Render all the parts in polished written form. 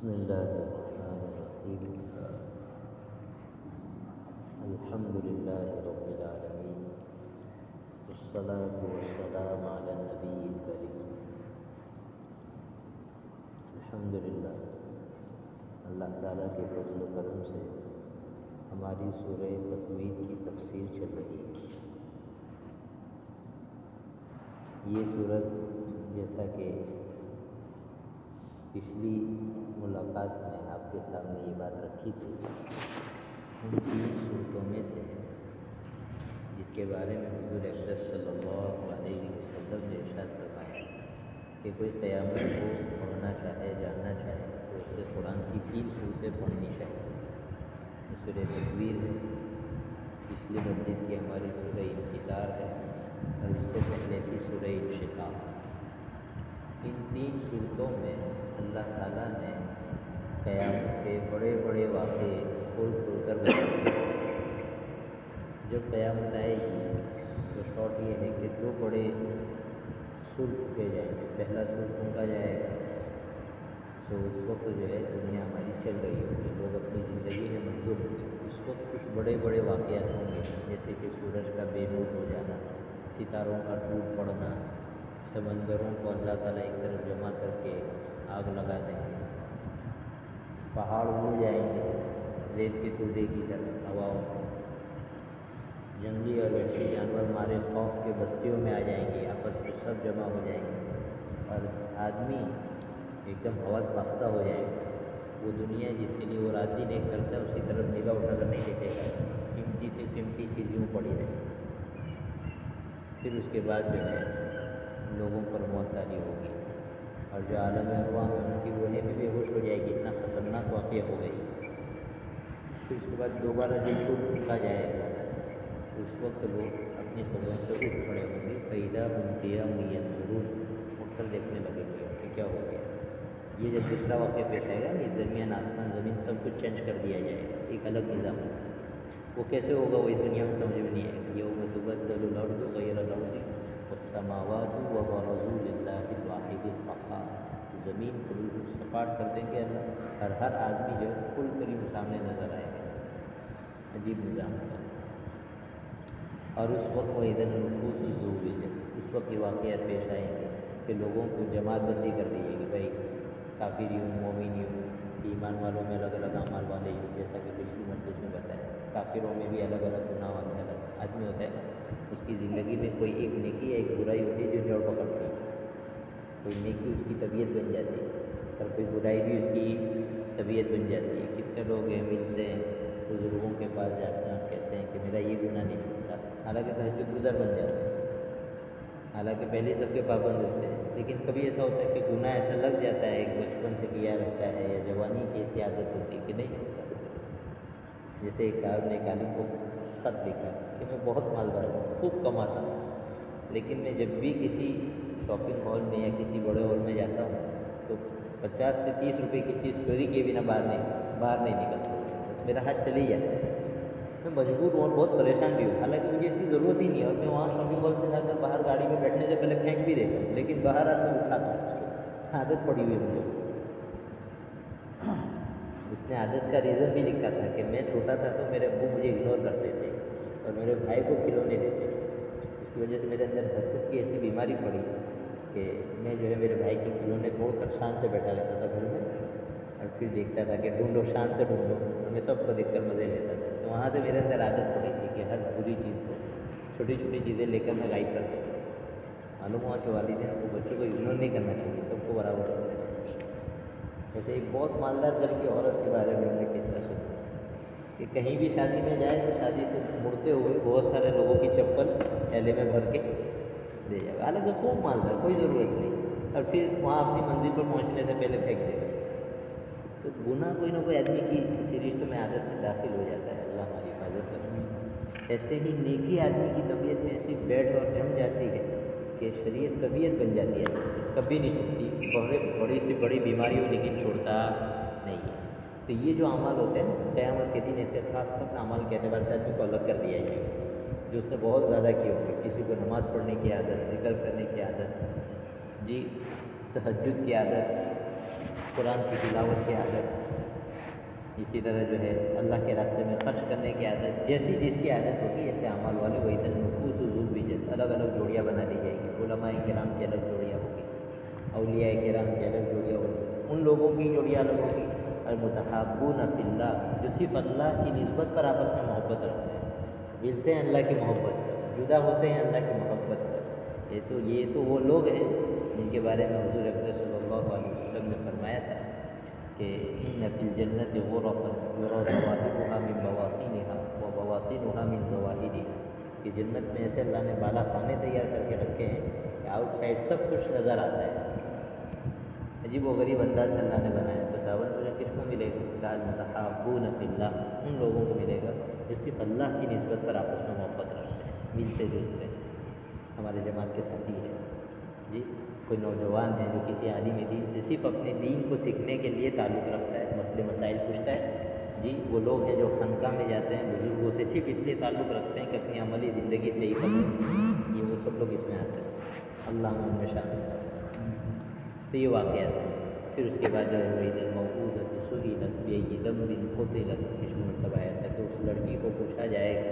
بسم الله الرحمن الرحيم. الحمد لله رب العالمين، والصلاة والسلام على النبي الكريم. الحمد للہ، اللہ تعالیٰ کے فضل و کرم سے ہماری سورہ تکویر کی تفسیر چل رہی ہے. یہ سورت جیسا کہ پچھلی ملاقات میں آپ کے سامنے یہ بات رکھی تھی، ان 3 صورتوں میں سے جس کے بارے میں حضور اقدس صلی اللہ علیہ وسلم نے ارشاد فرمایا کہ کوئی قیامت کو پڑھنا چاہے، جاننا چاہے تو اس سے قرآن کی 3 صورتیں پڑھنی چاہیے. یہ سورہ تکویر ہے، پچھلی مجلس کی ہماری سورہ انفطار ہے، اور اس سے پہلے تھی سورہ انشقاق. ان 3 صورتوں میں اللہ تعالیٰ نے قیامت کے بڑے بڑے واقعے کھول کر بتائے. جب قیامت آئے گی تو شارٹ یہ ہے کہ 2 بڑے سلک پھونکے جائیں گے. پہلا سلک پھونکا جائے گا تو اس وقت جو ہے دنیا ہماری چل رہی ہوگی، لوگ اپنی زندگی میں مشغول ہوں گے. اس وقت کچھ بڑے بڑے واقعات ہوں گے، جیسے کہ سورج کا بے نور ہو جانا، ستاروں کا ٹوٹ پڑنا، سمندروں کو اللہ تعالیٰ ایک طرف جمع کر کے آگ لگا دیں گے، پہاڑ اڑ جائیں گے ریت کے تودے کی طرح ہواؤں، جنگلی اور وحشی جانور مارے خوف کے بستیوں میں آ جائیں گے، آپس میں سب جمع ہو جائیں گے، اور آدمی ایک دم حوث باختہ ہو جائے گا. وہ دنیا جس کے لیے وہ رات دن ایک کرتا ہے، اس کی طرف نگاہ اٹھا کر نہیں دیکھے گا. قیمتی سے قیمتی چیزیں پڑی رہے. پھر اس کے بعد جو ہے لوگوں پر موت طاری ہوگی، اور جو عالم ارواح میں ان کی روحیں بھی بے ہوش ہو جائے گی. اتنا خطرناک واقعہ ہو گئی. پھر اس کے بعد دوبارہ جب ٹوٹ پھونکا جائے گا، اس وقت لوگ اپنی قبروں سے اٹھ کھڑے ہوں گے. فَإِذَا هُمْ قِيَامٌ يَنظُرُونَ، اٹھ کر دیکھنے لگے گے کہ کیا ہو گیا. یہ جب دوسرا واقعہ پیش آئے گا، اس درمیان آسمان زمین سب کچھ چینج کر دیا جائے گا، ایک الگ نظام ہے. وہ کیسے ہوگا وہ اس دنیا میں سمجھ میں نہیں آئے گا. یَوْمَ تُبَدَّلُ الْأَرْضُ غَيْرَ الْأَرْضِ وَالسَّمَاوَاتُ وَبَرَزُوا لِلَّهِ الْوَاحِدِ الْقَهَّارِ. زمین کو بالکل سپاٹ کر دیں گے اللہ، اور ہر آدمی جو ہے کھل کر ہی سامنے نظر آئے گا. عجیب نظام ہوگا. اور اس وقت وہ ادھر نفوس زوجت، اس وقت یہ واقعات پیش آئیں گے کہ لوگوں کو جماعت بندی کر دی جائے گی. بھائی کافر یوں، مومن یوں، ایمان والوں میں الگ الگ اعمال والے یوں، جیسا کہ پچھلی مجلس میں بتایا. کافروں میں بھی الگ الگ گناہ والے الگ آدمی ہوتا ہے. اس کی زندگی میں کوئی ایک نیکی یا ایک برائی ہوتی ہے جو جڑ پکڑتی ہے. کوئی نیکی اس کی طبیعت بن جاتی ہے، اور کوئی برائی بھی اس کی طبیعت بن جاتی ہے. کتنے لوگ ہیں ملتے ہیں، بزرگوں کے پاس جاتے ہیں اور کہتے ہیں کہ میرا یہ گناہ نہیں چھوٹتا، حالانکہ تہجد گزار بن جاتے ہیں، حالانکہ پہلے سب کے پابند ہوتے ہیں. لیکن کبھی ایسا ہوتا ہے کہ گناہ ایسا لگ جاتا ہے، ایک بچپن سے کیا رہتا ہے، یا جوانی کی ایسی عادت ہوتی ہے کہ نہیں چھوٹتا. جیسے ایک صاحب نے ایک عالم کو خط لکھا کہ میں بہت مالدار ہوں، خوب کماتا ہوں، لیکن میں جب بھی کسی شاپنگ ہال میں یا کسی بڑے ہال میں جاتا ہوں تو 50 سے 30 روپے کی چیز چوری کیے بنا باہر نہیں نکلتا. بس میرا ہاتھ چلے ہی جاتا ہے. میں مجبور ہوں اور بہت پریشان بھی ہوں، حالانکہ مجھے اس کی ضرورت ہی نہیں ہے، اور میں وہاں شاپنگ ہال سے جا کر باہر گاڑی میں بیٹھنے سے پہلے پھینک بھی دیتا ہوں، لیکن باہر آ میں اٹھاتا ہوں. اس کو عادت پڑی ہوئی ہے مجھے. اس نے عادت کا ریزن بھی لکھا تھا کہ میں چھوٹا تھا تو میرے ابو مجھے اگنور کرتے تھے اور میرے بھائی کو کھلونے دیتے تھے. اس کی وجہ سے میرے اندر حسد کی ایسی بیماری پڑی کہ میں جو ہے میرے بھائی کے کھلونے توڑ کر شان سے بیٹھا رہتا تھا گھر میں، اور پھر دیکھتا تھا کہ ڈھونڈو، شان سے ڈھونڈو، اور میں سب کو دیکھ کر مزے لیتا تھا. تو وہاں سے میرے اندر عادت پڑی تھی کہ ہر بری چیز کو، چھوٹی چھوٹی چیزیں لے کر میں غائب کرتا تھا. معلوم ہوا کہ والدین کو بچوں کو اگنور نہیں کرنا چاہیے، سب کو برابر کرنا چاہیے. جیسے ایک بہت مالدار گھر کی عورت کے بارے میں نے قصہ سنا کہ کہیں بھی شادی میں جائے تو شادی سے مڑتے ہوئے بہت سارے لوگوں کی چپل تھیلے میں بھر کے دے جائے گا، حالانکہ خوب مالدار، کوئی ضرورت نہیں، اور پھر وہاں اپنی منزل پر پہنچنے سے پہلے پھینک دے گا. تو گناہ کوئی نہ کوئی آدمی کی سرشت میں عادت میں داخل ہو جاتا ہے. اللہ ہماری حفاظت کرے. ایسے ہی نیکی آدمی کی طبیعت میں ایسی بیٹھ اور جم جاتی ہے کہ شریعت طبیعت بن جاتی ہے، کبھی نہیں چھوٹتی. بڑی سے بڑی بیماری ہو لیکن چھوڑتا نہیں ہے. تو یہ جو اعمال ہوتے ہیں نا، قیامت کے دن ایسے خاص خاص اعمال کے اعتبار سے آدمی کو الگ کر دیا جائے گا جو اس نے بہت زیادہ کیے ہوں گے. کسی کو نماز پڑھنے کی عادت، ذکر کرنے کی عادت، جی تہجد کی عادت، قرآن کی تلاوت کی عادت، اسی طرح جو ہے اللہ کے راستے میں خرچ کرنے کی عادت، جیسی جس کی عادت ہوگی ایسے اعمال والے وہی طرح نفوس و ذو بجت الگ الگ جوڑیاں بنا دی جائیں گی. علماء کرام کی الگ جوڑیاں ہوگی، اولیاء کرام کی الگ جوڑیاں ہوگی، ان لوگوں کی جوڑیاں الگ ہوگی. المتحابون فی اللہ، جو صرف اللہ کی نسبت پر آپس میں محبت رکھتے ہیں، ملتے ہیں اللہ کی محبت پر، جدا ہوتے ہیں اللہ کی محبت پر. یہ تو وہ لوگ ہیں جن کے بارے میں حضور اکرم صلی اللہ علیہ وسلم نے فرمایا تھا کہ ان فی الجنت غرفا یری ظواہرها من بواطنها وبواطنها من ظواہرها، کہ جنت میں ایسے اللہ نے بالا خانے تیار کر کے رکھے ہیں کہ آؤٹ سائڈ سب کچھ نظر آتا ہے. عجیب و غریب انداز سے اللہ نے بنایا. تو صحابہ نے کس کو ملے گا؟ المتحابون فی اللہ، ان لوگوں کو ملے گا جو صرف اللہ کی نسبت پر آپس میں محبت رکھتے ہیں، ملتے جلتے ہیں. ہمارے جماعت کے ساتھی ہیں جی، کوئی نوجوان ہے جو کسی عالم دین سے صرف اپنے دین کو سیکھنے کے لیے تعلق رکھتا ہے، مسئلے مسائل پوچھتا ہے جی. وہ لوگ ہیں جو خانقاہ میں جاتے ہیں، بزرگوں سے صرف اس لیے تعلق رکھتے ہیں کہ اپنی عملی زندگی صحیح کریں. یہ وہ سب لوگ اس میں آتے ہیں، اللہ ان میں شامل ہے. تو یہ واقعات ہے. پھر اس کے بعد جو ہے وعید الموعود سئلت بأی ذنب قتلت، پچھلے مرتبہ آیا تھا کہ اس لڑکی کو پوچھا جائے گا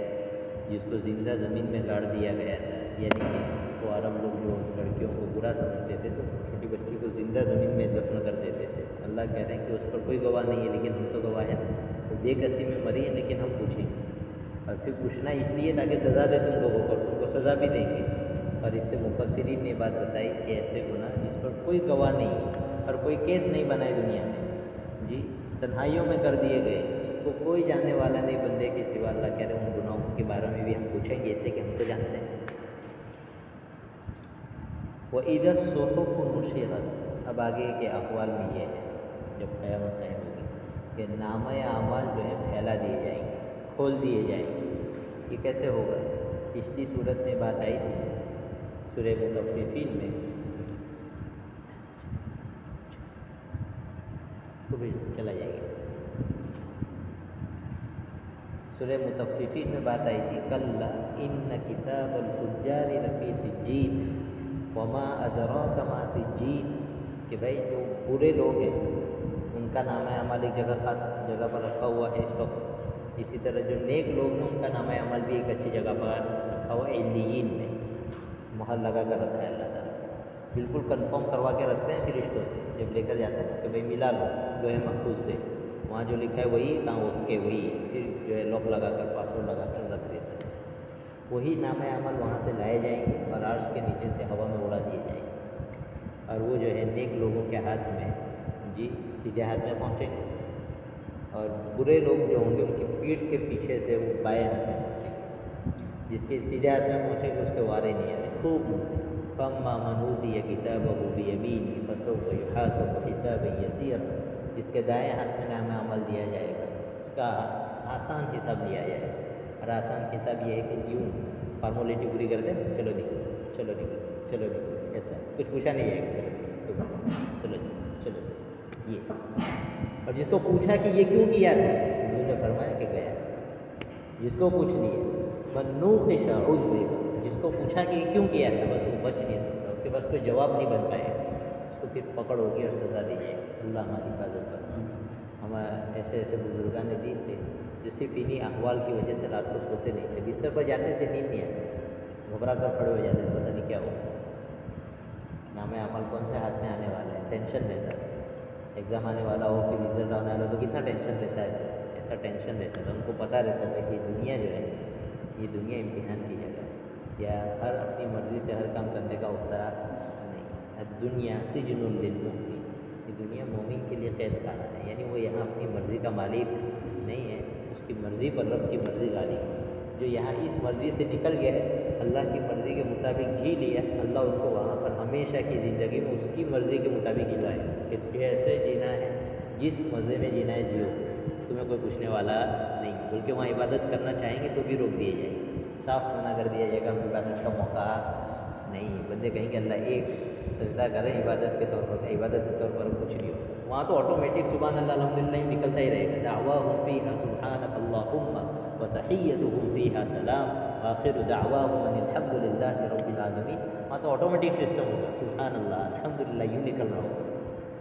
جس کو زندہ زمین میں گاڑ دیا گیا تھا. یعنی کہ وہ عرب لوگ جو لڑکیوں کو برا سمجھتے تھے تو چھوٹی بچی کو زندہ زمین میں دفن کر دیتے تھے. اللہ کہہ رہے ہیں کہ اس پر کوئی گواہ نہیں ہے لیکن ہم تو گواہ ہیں. وہ بے کسی میں مری ہے لیکن ہم پوچھیں گے، اور پھر پوچھنا اس لیے تاکہ سزا دے تم لوگوں کو، تم کو سزا بھی دیں گے. اور اس سے مفسرین نے بات بتائی کہ ایسے گناہ جس پر کوئی گواہ نہیں ہے اور کوئی کیس نہیں بنائے دنیا میں جی، تنہائیوں میں کر دیے گئے، اس کو کوئی جاننے والا نہیں بندے کے سوا. اللہ کہہ رہے ہیں ان گناہوں کے بارے میں بھی ہم پوچھیں گے اس لیے کہ ہم تو جانتے ہیں. وَإِذَا الصُّحُفُ نُشِرَتْ، اب آگے کے اقوال میں یہ ہے جب قیامت قائم ہوگی کہ نامہ اعمال جو ہے پھیلا دیے جائیں گے، کھول دیے جائیں گے. یہ کیسے ہوگا؟ پچھلی صورت میں بات آئی تھی سورہ مطففین میں، اس کو بھی چلا جائے گا. سورہ مطففین میں بات آئی تھی کلا ان کتاب الفجار لفی سجین وما ادراک ما سجین، کہ بھائی جو برے لوگ ہیں ان کا نام اعمال ایک جگہ خاص جگہ پر رکھا ہوا ہے اس وقت. اسی طرح جو نیک لوگ ہیں ان کا نام اعمال بھی ایک اچھی جگہ پر رکھا ہوا ہے، علیین میں مہر لگا کر رکھا ہے اللہ تعالیٰ. بالکل کنفرم کروا کے رکھتے ہیں فرشتوں سے جب لے کر جاتے ہیں کہ بھائی ملا لو لوح محفوظ سے، وہاں جو لکھا ہے وہی کہاں اوکے وہی ہے. پھر جو ہے لاک لگا کر پاسورڈ لگا کر رکھ دیتے ہیں. وہی نام عمل وہاں سے لائے جائیں گے اور عرش کے نیچے سے ہوا میں اڑا دیے جائیں گے، اور وہ جو ہے نیک لوگوں کے ہاتھ میں جی سیدھے ہاتھ میں پہنچیں گے، اور برے لوگ جو ہوں گے ان کی پیٹھ کے پیچھے سے وہ بائیں ہاتھ میں پہنچیں گے. جس کے سیدھے ہاتھ میں پہنچیں گے اس کے وارے نہیں آئے خوب من سے. فَأَمَّا مَنْ أُوتِيَ كِتَابَهُ بِيَمِينِهِ فَسَوْفَ يُحَاسَبُ حِسَابًا يَسِيرًا، جس کے دائیں ہاتھ میں نام عمل دیا جائے گا اس کا آسان حساب لیا جائے گا. اور آسان حساب یہ ہے کہ یوں فارمولیٹی پوری کر دیں، چلو نکلو چلو نکلو چلو نکلو، ایسا کچھ پوچھا نہیں جائے گا، چلو چلو چلو یہ. اور جس کو پوچھا کہ یہ کیوں کیا تھا انہوں نے فرمایا کہ گیا. جس کو پوچھ لیے منوقش عذب، جس کو پوچھا کہ یہ کیوں کیا تھا بس وہ بچ نہیں سکتا، اس کے پاس کوئی جواب نہیں بن پائے گا، اس کو پھر پکڑ ہوگی اور سزا دی جائے گی. اللہ ہماری حفاظت کرنا. ہمارے ایسے ایسے بزرگان دین تھے جو صرف انہی احوال کی وجہ سے رات کو سوتے نہیں تھے، بستر پر جاتے تھے نیند نہیں آتی، گھبرا کر کھڑے ہو جاتے تھے، پتہ نہیں کیا ہو. نام عمل کون سے ہاتھ میں آنے والا ہے، ٹینشن رہتا ہے. ایگزام آنے والا ہو پھر رزلٹ آنے والا تو کتنا ٹینشن رہتا ہے، ایسا ٹینشن رہتا تھا. ان کو پتہ رہتا تھا کہ دنیا جو ہے یہ دنیا امتحان کی جگہ ہے، یا ہر اپنی مرضی سے ہر کام کرنے کا ہوتا نہیں. الدنیا سجن للمؤمن، یہ دنیا مومن کے لیے قید خانہ ہے. یعنی وہ یہاں اپنی مرضی کا مالک نہیں ہے، اس کی مرضی پر رب کی مرضی غالب ہے. جو یہاں اس مرضی سے نکل گیا ہے، اللہ کی مرضی کے مطابق جی لیا، اللہ اس کو وہاں پر ہمیشہ کی زندگی میں اس کی مرضی کے مطابق جلائے کہ جیسے جینا ہے جس مزے میں جینا ہے جیو، تمہیں کوئی پوچھنے والا نہیں. بلکہ وہاں عبادت کرنا چاہیں گے تو بھی روک دیے جائیں گے، صاف منع کر دیا جائے گا، ہم عبادت کا موقع نہیں. بندے کہیں کہ اللہ ایک سجدہ کریں عبادت کے طور پر، عبادت کے طور پر کچھ نہیں ہو. وہاں تو آٹومیٹک سبحان اللہ الحمدللہ ہی نکلتا ہی رہے گا. دعواہم فیہا سبحانک اللہم وتحیتہم فیہا سلام وآخر دعواہم ان الحمد للہ رب العالمین. وہاں تو آٹومیٹک سسٹم ہوگا، سبحان اللہ الحمدللہ یوں نکل رہا ہوگا.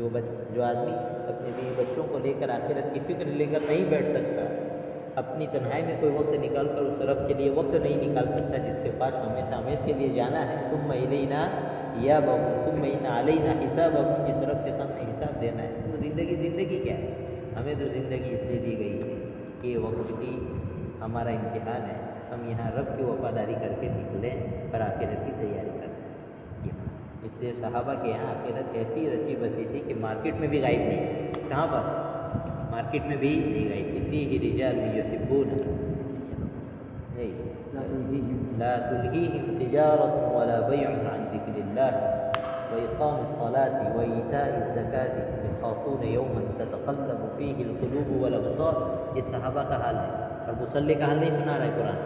جو آدمی اپنے بیوی بچوں کو لے کر آخرت کی فکر لے کر نہیں بیٹھ سکتا، اپنی تنہائی میں کوئی وقت نکال کر اس رب کے لیے وقت نہیں نکال سکتا جس کے پاس ہمیشہ ہمیشہ کے لیے جانا ہے، ثم الینا ایابہم ثم ان علینا حسابہم، جس رب کے سامنے حساب دینا ہے، تو زندگی کیا ہے؟ ہمیں تو زندگی اس لیے دی گئی ہے کہ یہ وقت کی ہمارا امتحان ہے، ہم یہاں رب کی وفاداری کر کے نکلیں اور آخرت کی تیاری کریں۔ اس لیے صحابہ کے یہاں آخرت ایسی رچی بسی تھی کہ مارکیٹ میں بھی غائب نہیں تھی۔ کہاں پر؟ مارکیٹ میں بھی نہیں غائب تھی۔ فیہ رجال یحبون لا تلہیہم تجارۃ ولا بیع عن ذکر اللہ وإقام الصلاة وإیتاء الزکاة یخافون یوما تتقلب فیہ القلوب والابصار۔ یہ صحابہ کا حال ہے، اور مصلی کا حال نہیں سنا رہا ہے قرآن،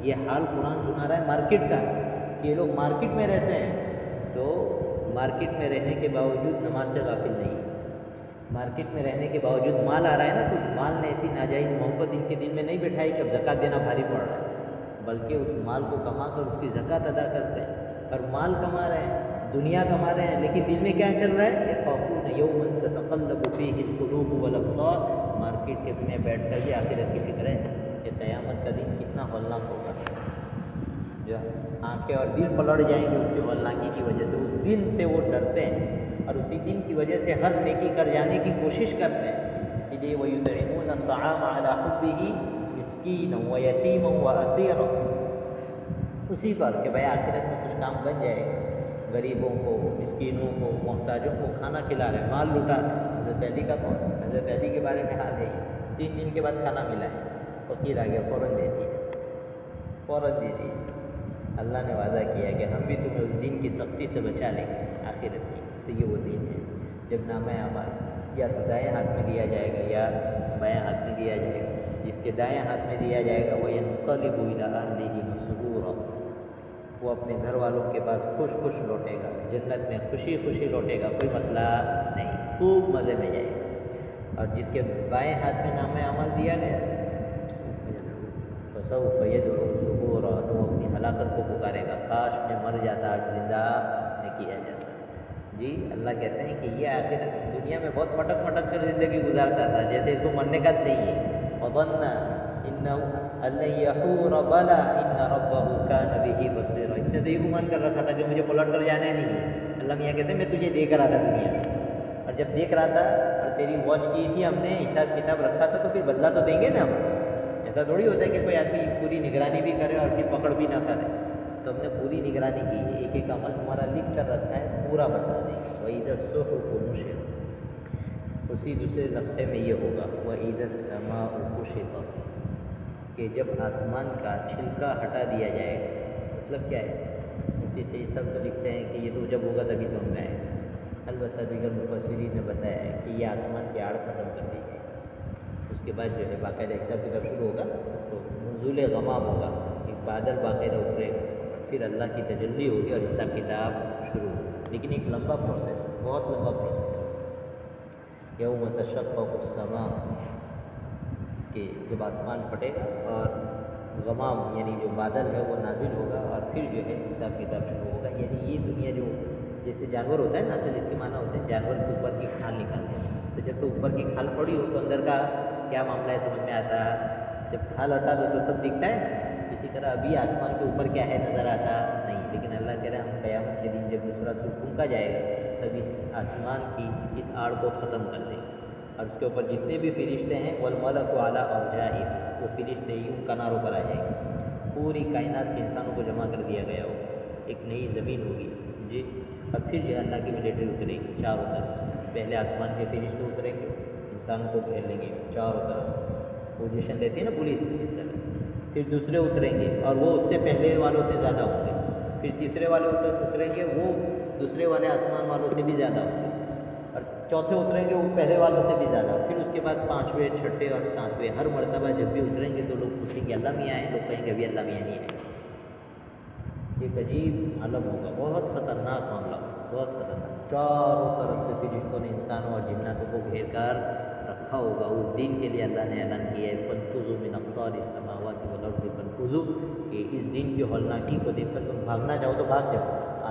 یہ حال قرآن سنا رہا ہے مارکیٹ کا، کہ یہ لوگ مارکیٹ میں رہتے ہیں تو مارکیٹ میں رہنے کے باوجود نماز سے غافل نہیں ہے، مارکیٹ میں رہنے کے باوجود مال آ رہا ہے نا، تو اس مال نے ایسی ناجائز محبت ان کے دل میں نہیں بٹھائی کہ اب زکوٰۃ دینا بھاری پڑ رہا ہے، بلکہ اس مال کو کما کر اس کی زکوٰۃ ادا کرتے ہیں، اور مال کما رہے ہیں، دنیا کما رہے ہیں، لیکن دل میں کیا چل رہا ہے؟ یخافون یوما تتقلب فیہ القلوب والابصار، مارکیٹ کے میں بیٹھ کر بھی آخرت کی فکر ہے کہ قیامت کا دن کتنا ہولناک ہوگا، جو آنکھیں اور دل پلٹ جائیں گے اس کی ہولناکی کی وجہ سے، اس دن سے وہ ڈرتے ہیں اور اسی دن کی وجہ سے ہر نیکی کر جانے کی کوشش کرتے ہیں۔ اسی لیے وَيُطْعِمُونَ الطَّعَامَ عَلَىٰ حُبِّهِ مِسْكِينًا وَيَتِيمًا وَأَسِيرًا، اسی پر کہ بھائی آخرت میں کچھ کام بن جائے، غریبوں کو، مسکینوں کو، محتاجوں کو کھانا کھلا رہے، مال لٹا رہے۔ حضرت علی کا کون؟ حضرت علی کے بارے میں حال ہے یہ، 3 دن کے بعد کھانا ملا ہے، فقیر آ گیا فوراً دے دیا، فوراً دے دیا۔ اللہ نے وعدہ کیا کہ ہم بھی تمہیں اس دن کی سختی سے بچا لیں گے آخرت کی، تو یہ وہ دن ہے جب نامہ اعمال یا تو دائیں ہاتھ میں دیا جائے گا یا بائیں ہاتھ میں دیا جائے گا۔ جس کے دائیں ہاتھ میں دیا جائے گا وَيَنْقَلِبُ إِلَىٰ أَهْلِهِ مَسْرُورًا، وہ اپنے گھر والوں کے پاس خوش خوش لوٹے گا، جنت میں خوشی خوشی لوٹے گا، کوئی مسئلہ نہیں، خوب مزے میں جائے گا۔ اور جس کے بائیں ہاتھ میں نامہ اعمال دیا گیا فَسَوْفَ يَدْعُو ثُبُورًا، تو وہ اپنی ہلاکت کو پکارے گا، کاش میں مر جاتا، آج زندہ نہ کیا جاتا۔ جی اللہ کہتے ہیں کہ یہ آخرت دنیا میں بہت مٹک مٹک کر زندگی گزارتا تھا، جیسے اس کو مرنے کا نہیں ہے۔ وَظَنَّ إِنَّهُ أَن لَّن يَحُورَ بَلَىٰ إِنَّ رَبَّهُ كَانَ بِهِ بَصِيرًا، اس نے تو یہ گمان کر رکھا تھا کہ مجھے پلٹ کر جانا ہی نہیں ہے۔ اللہ میاں کہتے ہیں میں تجھے دیکھ رہا تھا دنیا میں، اور جب دیکھ رہا تھا اور تیری واچ کی تھی ہم نے، حساب کتاب رکھا تھا، تو پھر بدلا تو دیں گے نا ہم۔ ایسا تھوڑی ہوتا ہے کہ کوئی آدمی پوری نگرانی بھی کرے اور پھر پکڑ بھی نہ کرے، تو ہم نے پوری نگرانی کی ہے، ایک ایک عمل تمہارا لکھ کر رکھا ہے، پورا بدلا دیں گے۔ وَإِذَا الصُّحُفُ نُشِرَتْ، اسی دوسرے لفظے میں یہ ہوگا وَإِذَا السَّمَاءُ كُشِطَتْ، کہ جب آسمان کا چھلکا ہٹا دیا جائے گا۔ مطلب کیا ہے؟ مفتی سید صاحب تو لکھتے ہیں کہ یہ تو جب ہوگا تبھی سمجھ میں آئے گا۔ البتہ دیگر مفسرین نے بتایا ہے کہ یہ آسمان کی آڑ ختم کر دی جائے گی، اس کے بعد جو ہے باقاعدہ حساب کتاب شروع ہوگا، تو نزول غمام ہوگا، ایک بادل باقاعدہ اترے گا، پھر اللہ کی تجلی ہوگی اور حساب کتاب شروع ہوگا، لیکن ایک لمبا پروسیس ہے، بہت لمبا پروسیس ہے۔ یوم تشقق السماء، کہ جب آسمان پھٹے گا اور غمام یعنی جو بادل ہے وہ نازل ہوگا، اور پھر جو ہے حساب کتاب شروع ہوگا۔ یعنی یہ دنیا جو جیسے جانور ہوتا ہے نا، اصل اس کے معنی ہوتے ہیں جانور کے اوپر کی کھال نکالتے ہیں، تو جب تو اوپر کی کھال پڑی ہو تو اندر کا کیا معاملہ ہے سمجھ میں آتا ہے، جب کھال ہٹا دو تو سب دکھتا ہے۔ اسی طرح ابھی آسمان کے اوپر کیا ہے نظر آتا نہیں، لیکن اللہ کہہ رہے ہیں ہم قیامت کے دن جب دوسرا سور پھونکا جائے گا تب اس آسمان کی اس آڑ کو ختم کر دیں گے، اور اس کے اوپر جتنے بھی فرشتے ہیں والملک علی ارجائها، وہ فرشتے یوں کناروں پر آ جائیں گے، پوری کائنات کے انسانوں کو جمع کر دیا گیا ہوگا، ایک نئی زمین ہوگی جی، اور پھر جو اللہ کی ملٹری اترے گی چاروں طرف سے۔ پہلے آسمان کے فرشتے اتریں گے، انسانوں کو گھیر لیں گے چاروں طرف سے، پوزیشن لیتی ہے نا پولیس اس طرح، پھر دوسرے اتریں گے اور وہ اس سے پہلے والوں سے زیادہ ہوں گے، پھر تیسرے والے اتریں گے، وہ دوسرے والے آسمان والوں سے بھی زیادہ ہوں گے، اور چوتھے اتریں گے وہ پہلے والوں سے بھی زیادہ، پھر اس کے بعد 5ویں 6ٹھے اور 7ویں، ہر مرتبہ جب بھی اتریں گے تو لوگ پوچھیں گے اللہ میاں آئے، لوگ کہیں گے ابھی اللہ میاں نہیں آئے۔ ایک عجیب عالم ہوگا، بہت خطرناک معاملہ ہوگا، بہت خطرناک، چاروں طرف سے فرشتوں نے انسانوں اور جناتوں کو گھیر کر رکھا ہوگا۔ اس دن کے لیے اللہ نے اعلان کیا ہے فَانفُذُوا مِنْ أَقْطَارِ السَّمَاوَاتِ وَالْأَرْضِ فَانفُذُوا، کہ اس دن کی ہولناکی کو دیکھ کر تم بھاگنا چاہو تو بھاگ جاؤ،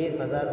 1000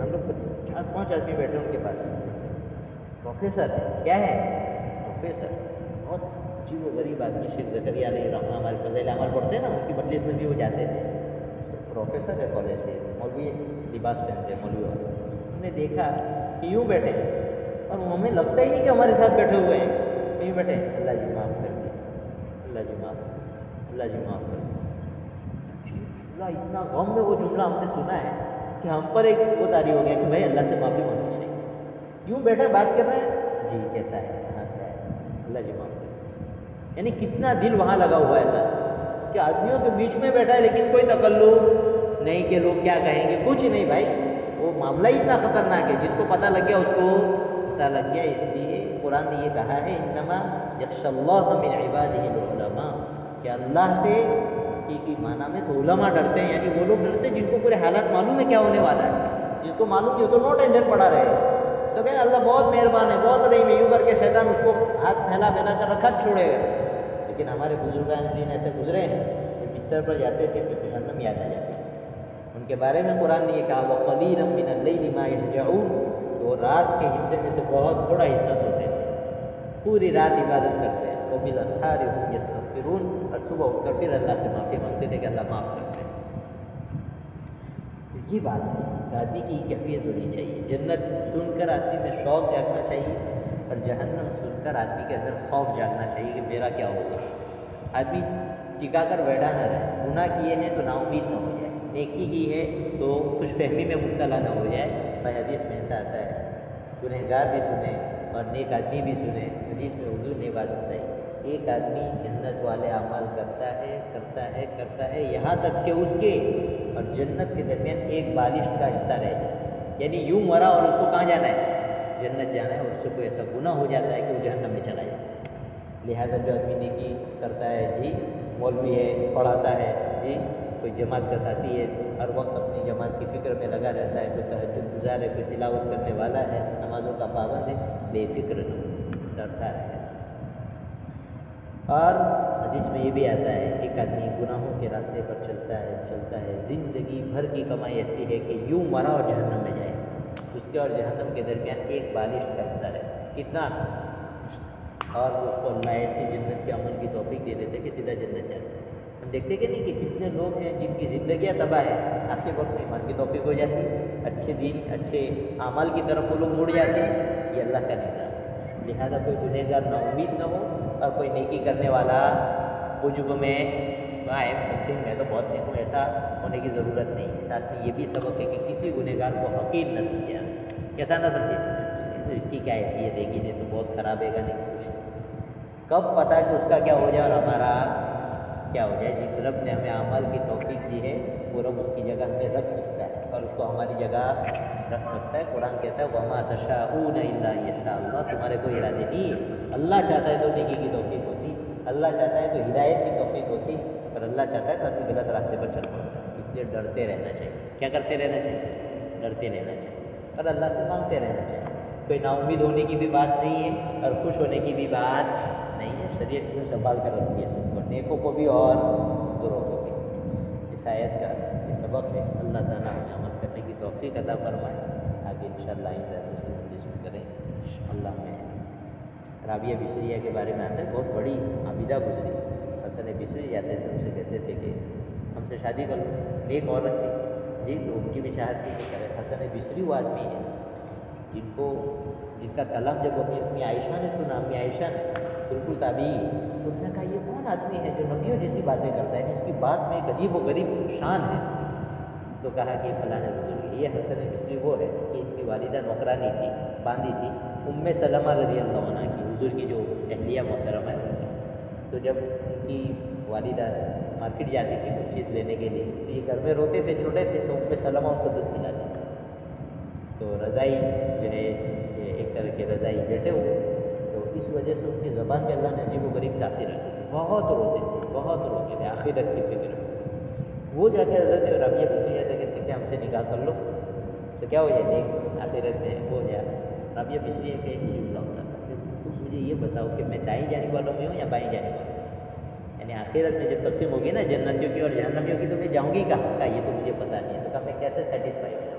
ہم لوگ 4-5 آدمی بیٹھے ان کے پاس. پروفیسر ہے, کیا ہے پروفیسر, بہت عجیب و غریب آدمی. شیخ زکریا علیہ رحمہ ہمارے فضائل اعمال پڑھتے ہیں نا, ان کی مجلس میں بھی وہ جاتے تھے. پروفیسر ہے کالج کے, مولوی لباس پہنتے ہیں مولوی والے. ہم نے دیکھا کہ یوں بیٹھے اور ہمیں لگتا ہی نہیں کہ ہمارے ساتھ بیٹھے ہوئے ہیں. یوں بیٹھے, اللہ جی معاف کر دیں, اللہ جی معاف, اللہ جی معاف کر دیں. اتنا غم میں وہ جملہ ہم نے سنا ہے کہ ہم پر ایک وہ طاری ہو گیا کہ بھائی اللہ سے معافی مانگنی چاہیے. یوں بیٹھا بات کر رہے ہیں, جی کیسا ہے, کہاں سے ہے, اللہ جی معاف کر دیں. یعنی کتنا دل وہاں لگا ہوا ہے اللہ سے کہ آدمیوں کے بیچ میں بیٹھا ہے لیکن کوئی تکلف نہیں کہ لوگ کیا کہیں گے, کچھ نہیں بھائی. وہ معاملہ ہی اتنا خطرناک ہے, جس کو پتہ لگ گیا اس کو پتہ لگ گیا. اس لیے قرآن نے یہ کہا ہے انما یخشی اللہ من عبادہ العلماء, کہ اللہ سے کی معنی میں تو علماء ڈرتے ہیں. یعنی وہ لوگ ڈرتے ہیں جن کو پورے حالات معلوم ہے کیا ہونے والا ہے. جس کو معلوم نہیں ہو تو نو ٹینشن پڑا رہے, تو کہ اللہ بہت مہربان ہے, بہت رحیم ہے, یوں کر کے شیطان اس کو ہاتھ پھیلا کر رکھا چھوڑے گا. لیکن ہمارے بزرگان دین ایسے گزرے ہیں کہ بستر پر جاتے تھے تو جہنم یاد آ جاتی تھی. ان کے بارے میں قرآن نے یہ کہا وَقَلِيلًا مِّنَ اللَّيْلِ مَا يَهْجَعُونَ, تو رات کے حصے میں سے بہت تھوڑا حصہ سوتے تھے, پوری رات عبادت کرتے ہیں. وَبِالْأَسْحَارِ هُمْ يَسْتَغْفِرُونَ, اور صبح اٹھ کر پھر اللہ سے معافی مانگتے تھے کہ اللہ معاف کرتے ہیں. تو یہ بات ہے کہ آدمی کی کیفیت ہونی چاہیے. جنت سن کر آدمی میں شوق جاگنا چاہیے, اور جہنم سن کر آدمی کے اندر خوف جاگنا چاہیے کہ میرا کیا ہوگا. آدمی ٹکا کر بیٹھا نہ رہے. گناہ کیے ہیں تو نا امید نہ ہو جائے, نیکی کی ہے تو خوش فہمی میں مبتلا نہ ہو جائے. بھائی حدیث میں ایسا آتا ہے, گنہگار بھی سنیں اور نیک آدمی بھی سنیں. حدیث میں حضور نے بات بتائی, ایک آدمی جنت والے اعمال کرتا ہے کرتا ہے کرتا ہے یہاں تک کہ اس کے اور جنت کے درمیان ایک بالشت کا حصہ رہ جائے. یعنی یوں مرا اور اس کو کہاں جانا ہے, جنت جانا ہے, اور اس سے کوئی ایسا گناہ ہو جاتا ہے کہ وہ جہنم میں چلا جاتا ہے. لہذا جو آدمی نیکی کرتا ہے, جی مولوی ہے, پڑھاتا ہے, جی کوئی جماعت کا ساتھی ہے, ہر وقت اپنی جماعت کی فکر میں لگا رہتا ہے, کوئی تہجد گزار ہے, کوئی تلاوت کرنے والا ہے, نمازوں کا پابند ہے, بے فکر نہ ہو, ڈرتا رہے. اور حدیث میں یہ بھی آتا ہے ایک آدمی گناہوں کے راستے پر چلتا ہے, زندگی بھر کی کمائی ایسی ہے کہ یوں مرا اور جہنم میں جائے, اس کے اور جہنم کے درمیان ایک بالشت کا حصہ رہتا ہے. کتنا, اور اس کو اللہ ایسی جنت کے عمل کی توفیق دے دیتے کہ سیدھا جنت جاتا ہے. ہم دیکھتے کہ نہیں کہ کتنے لوگ ہیں جن کی زندگیاں تباہ ہے, آخر وقت میں ایمان کی توفیق ہو جاتی ہے, اچھے دین اچھے اعمال کی طرف وہ لوگ مڑ جاتے ہیں. یہ اللہ کا نظام ہے. لہذا کوئی گنہگار نا امید نہ ہو اور کوئی نیکی کرنے والا عجب میں ایم سم تھنگ میں تو بہت نیک ہوں, ایسا ہونے کی ضرورت نہیں. ساتھ میں یہ بھی سبق ہے کہ کسی گنہگار کو حقیر نہ سمجھے. کیسا نہ سمجھے, تو اس کی کیا حیثیت ہے کہ یہ تو بہت خراب ہے گا, نہیں کچھ کب پتہ کہ اس کا کیا ہو جائے اور ہمارا کیا ہو جائے. جس رب نے ہمیں اعمال کی توفیق دی ہے وہ رب اس کی جگہ ہمیں رکھ سکتا ہے اور اس کو ہماری جگہ رکھ سکتا ہے. قرآن کہتا ہے وما تشاءون الا یشاء اللہ, تمہارے کوئی ارادے نہیں ہے. اللہ چاہتا ہے تو نیکی کی توفیق ہوتی, اللہ چاہتا ہے تو ہدایت کی توفیق ہوتی, اور اللہ چاہتا ہے تو آدمی غلط راستے پر چل پڑتا ہے. اس لیے ڈرتے رہنا چاہیے. کیا کرتے رہنا چاہیے, ڈرتے رہنا چاہیے اور اللہ سے مانگتے رہنا چاہیے. کوئی نا امید ہونے کی بھی بات نہیں ہے اور خوش ہونے کی بھی بات نہیں ہے. شریعت کیوں سنبھال کر رکھتی ہے سب کو, نیکوں کو بھی اور بروں کو بھی. اس آیت کا یہ سبق ہے. اللہ تعالیٰ ہمیں عمل کرنے کی توفیق عطا فرمائے. آگے انشاءاللہ آئندہ دوسری مجلس میں کریں انشاءاللہ. میں رابعہ بصریہ کے بارے میں آتا ہے, بہت بڑی عابدہ گزری. حسن بصری جاتے تھے, ان سے کہتے تھے کہ ہم سے شادی کر لو. نیک عورت تھی جی, تو ان کی بھی چاہت تھی کہ کرے. حسن بصری وہ آدمی ہے جن کا کلام جب اپنی عائشہ نے سنا, امی عائشہ نے بالکل تابعی, تو انہوں نے کہا یہ کون آدمی ہے جو نبیوں جیسی باتیں کرتا ہے, اس کی بات میں ایک عجیب و غریب شان ہے. تو کہا کہ فلاں بزرگ, یہ حسن بصری وہ ہے کہ ان کی والدہ نوکرانی تھی, باندھی تھی, سلمہ رضی اللہ عنہ کی, حضور کی جو اہلیہ محترمہ ہے. تو جب ان کی والدہ مارکیٹ جاتی تھی کچھ چیز لینے کے لیے, تو یہ گھر میں روتے تھے, چھوٹے تھے, تو سلمہ ان کو دودھ پلاتی تھی. تو رضائی جو ہے ایک طرح کے رضائی بیٹھے ہوئے, تو اس وجہ سے ان کی زبان پہ اللہ نے عجیب و غریب تاثیر رکھی تھی. بہت روتے تھے, بہت روتے تھے آخرت کی فکر میں. وہ جا کے حضرت رابعہ بصریہ سے کہتے کہ ہم سے نکاح کر لو تو کیا ہو جائے, نیک آخرت میں ہو جائے. رابعہ بصریہ کا ایک جملہ ہوتا تھا کہ تم مجھے یہ بتاؤ کہ میں دائیں جانب والوں میں ہوں یا بائیں جانب والوں میں. یعنی آخرت میں جب تقسیم ہوگی نا جنتیوں کی اور جہنمیوں کی, تو میں جاؤں گی کہاں, کا یہ تو مجھے پتہ نہیں ہے. تو کہا میں کیسے سیٹسفائی ہو جاؤں.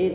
1